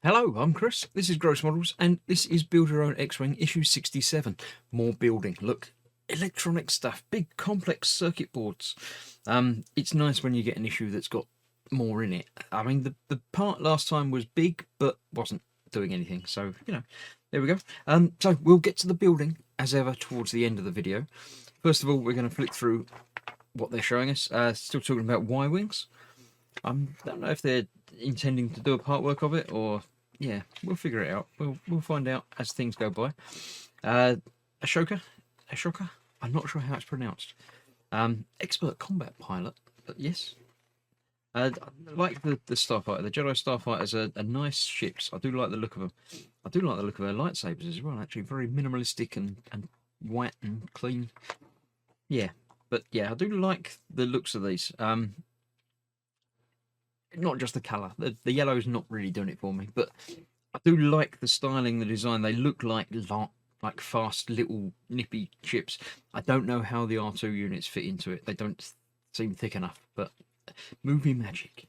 Hello, I'm Chris. This is Gross Models, and this is Build Your Own X-Wing issue 67. More building. Look, electronic stuff, big complex circuit boards. It's nice when you get an issue that's got more in it. I mean, the part last time was big, but wasn't doing anything. So, there we go. So we'll get to the building, as ever, towards the end of the video. First of all, we're going to flick through what they're showing us. Still talking about Y-Wings. I don't know if they're intending to do a part work of it, or yeah, we'll figure it out. We'll find out as things go by. Ashoka, I'm not sure how it's pronounced. Expert combat pilot, but yes. I like the Starfighter. The Jedi Starfighters are nice ships. I do like the look of them. I do like the look of their lightsabers as well. Actually, very minimalistic and white and clean. Yeah, but yeah, I do like the looks of these. Not just the colour. The yellow's not really doing it for me, but I do like the styling, the design. They look like fast little nippy chips. I don't know how the R2 units fit into it. They don't seem thick enough, but movie magic.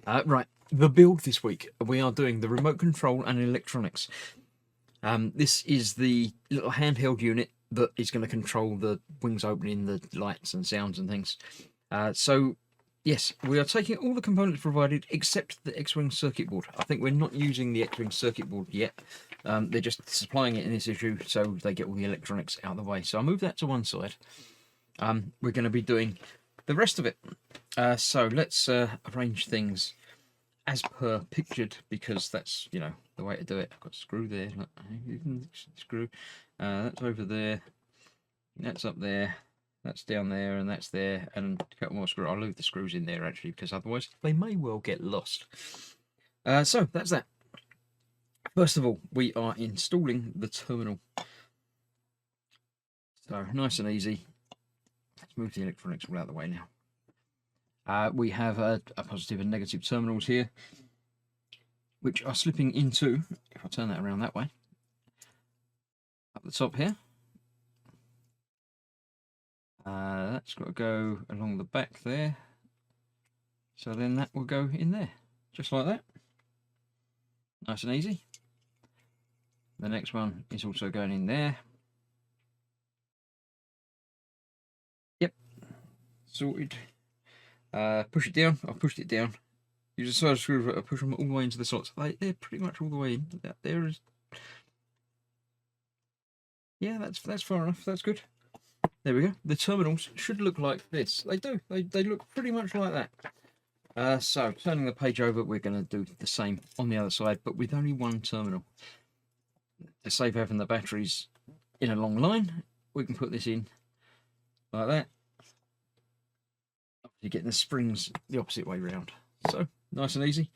Right, the build this week. We are doing the remote control and electronics. This is the little handheld unit that is going to control the wings opening, the lights and sounds and things. So yes, we are taking all the components provided except the X-Wing circuit board. I think we're not using the X-Wing circuit board yet. They're just supplying it in this issue so they get all the electronics out of the way. So I'll move that to one side. We're going to be doing the rest of it. So let's arrange things as per pictured, because that's, the way to do it. I've got a screw there. Look, screw. That's over there. That's up there. That's down there, and that's there, and a couple more screws. I'll leave the screws in there, actually, because otherwise they may well get lost. So, that's that. First of all, we are installing the terminal. So, nice and easy. Let's move the electronics all out of the way now. We have a positive and negative terminals here, which are slipping into, if I turn that around that way, up the top here. That's got to go along the back there. So then that will go in there, just like that. Nice and easy. The next one is also going in there. Yep, sorted. Push it down. I've pushed it down. Use a side screwdriver, push them all the way into the slots. They're pretty much all the way in. There is. Yeah, that's far enough. That's good. There we go. The terminals should look like this. They do. They look pretty much like that. So, turning the page over, we're going to do the same on the other side, but with only one terminal. To save having the batteries in a long line, we can put this in like that. You're getting the springs the opposite way round. So, nice and easy.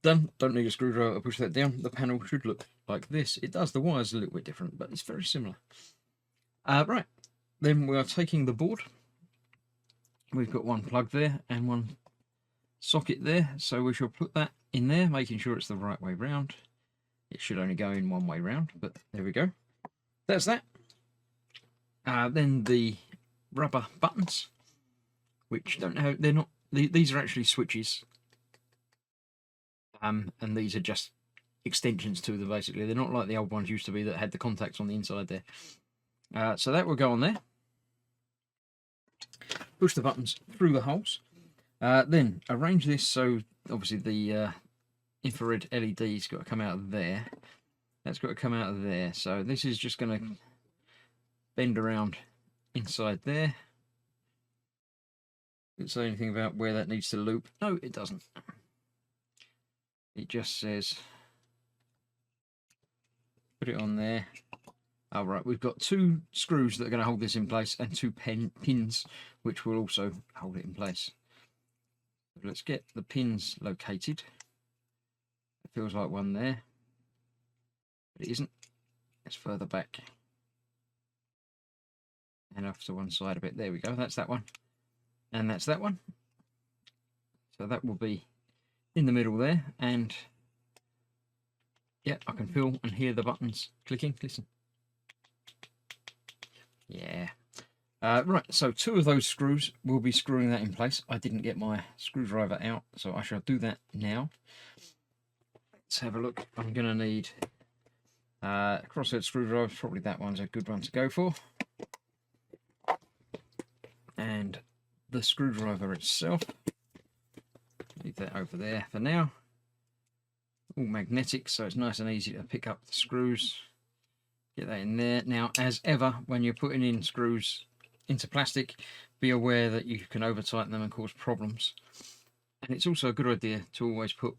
Done. Don't need a screwdriver to push that down. The panel should look like this. It does. The wire's a little bit different, but it's very similar. Right, then we are taking the board. We've got one plug there and one socket there, so we shall put that in there, making sure it's the right way round. It should only go in one way round, but there we go. That's that. Then the rubber buttons, which don't have, they're not, these are actually switches. And these are just extensions to them, basically. They're not like the old ones used to be that had the contacts on the inside there. So that will go on there. Push the buttons through the holes. Then arrange this so obviously the infrared LED's got to come out of there. That's got to come out of there. So this is just going to bend around inside there. Didn't say anything about where that needs to loop. No, it doesn't. It just says put it on there. All right, we've got two screws that are going to hold this in place and two pins which will also hold it in place. Let's get the pins located. It feels like one there, but it isn't. It's further back and off to one side a bit. There we go. That's that one, and that's that one. So that will be in the middle there, and yeah, I can feel and hear the buttons clicking. Listen. Yeah. Right, so 2 of those screws will be screwing that in place. I didn't get my screwdriver out, so I shall do that now. Let's have a look. I'm going to need a crosshead screwdriver. Probably that one's a good one to go for. And the screwdriver itself, leave that over there for now. All magnetic, so it's nice and easy to pick up the screws. Get that in there. Now, as ever, when you're putting in screws into plastic, be aware that you can over tighten them and cause problems. And it's also a good idea to always put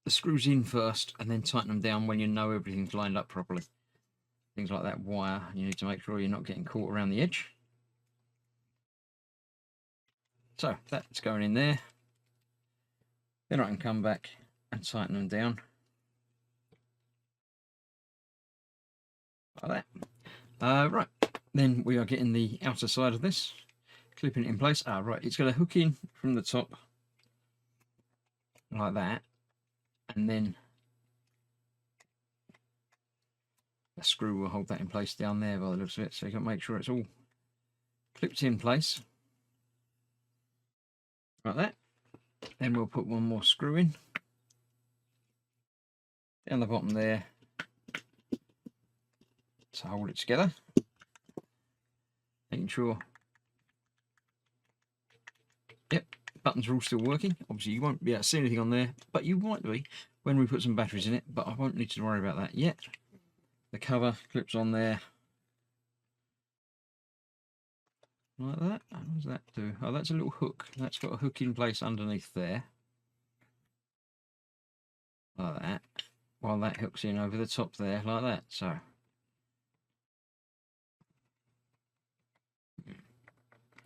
the screws in first and then tighten them down when you know everything's lined up properly. Things like that wire, you need to make sure you're not getting caught around the edge. So that's going in there. Then I can come back and tighten them down like that. Right, then we are getting the outer side of this, clipping it in place. Right, it's going to hook in from the top like that, and then the screw will hold that in place down there by the looks of it, so you can make sure it's all clipped in place like that. Then we'll put one more screw in down the bottom there to hold it together, making sure, yep, buttons are all still working. Obviously you won't be able to see anything on there, but you might be when we put some batteries in it, but I won't need to worry about that yet. The cover clips on there like that. What does that do? Oh, that's a little hook. That's got a hook in place underneath there like that, while that hooks in over the top there like that. So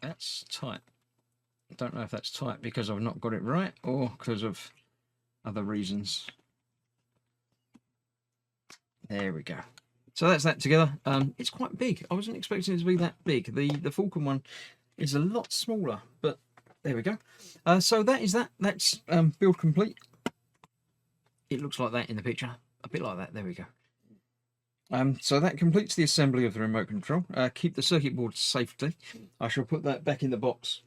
that's tight. I don't know if that's tight because I've not got it right or because of other reasons. There we go. So that's that together. It's quite big. I wasn't expecting it to be that big. The Falcon one is a lot smaller, but there we go. So that is that. That's build complete. It looks like that in the picture. A bit like that. There we go. So that completes the assembly of the remote control. Keep the circuit board safely. I shall put that back in the box,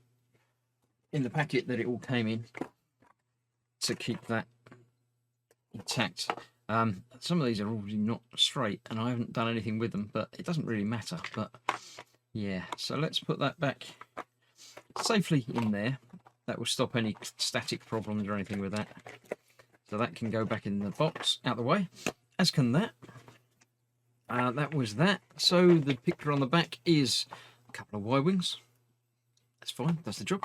in the packet that it all came in, to keep that intact. Some of these are already not straight and I haven't done anything with them, but it doesn't really matter. But yeah, so let's put that back safely in there. That will stop any static problems or anything with that. So that can go back in the box, out the way, as can that. That was that. So the picture on the back is a couple of Y-wings. That's fine, that's the job.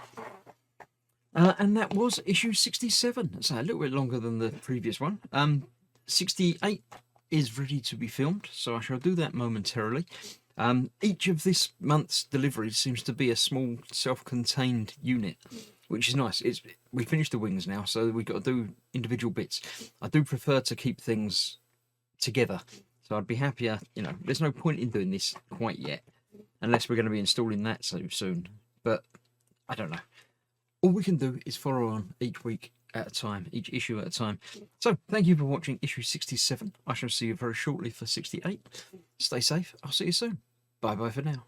And that was issue 67. So a little bit longer than the previous one. 68 is ready to be filmed, so I shall do that momentarily. Each of this month's deliveries seems to be a small self-contained unit, which is nice. We finished the wings now, so we've got to do individual bits. I do prefer to keep things together, so I'd be happier, you know, there's no point in doing this quite yet, unless we're going to be installing that so soon, but I don't know. All we can do is follow on each week at a time, each issue at a time. So thank you for watching issue 67. I shall see you very shortly for 68. Stay safe. I'll see you soon. Bye bye for now.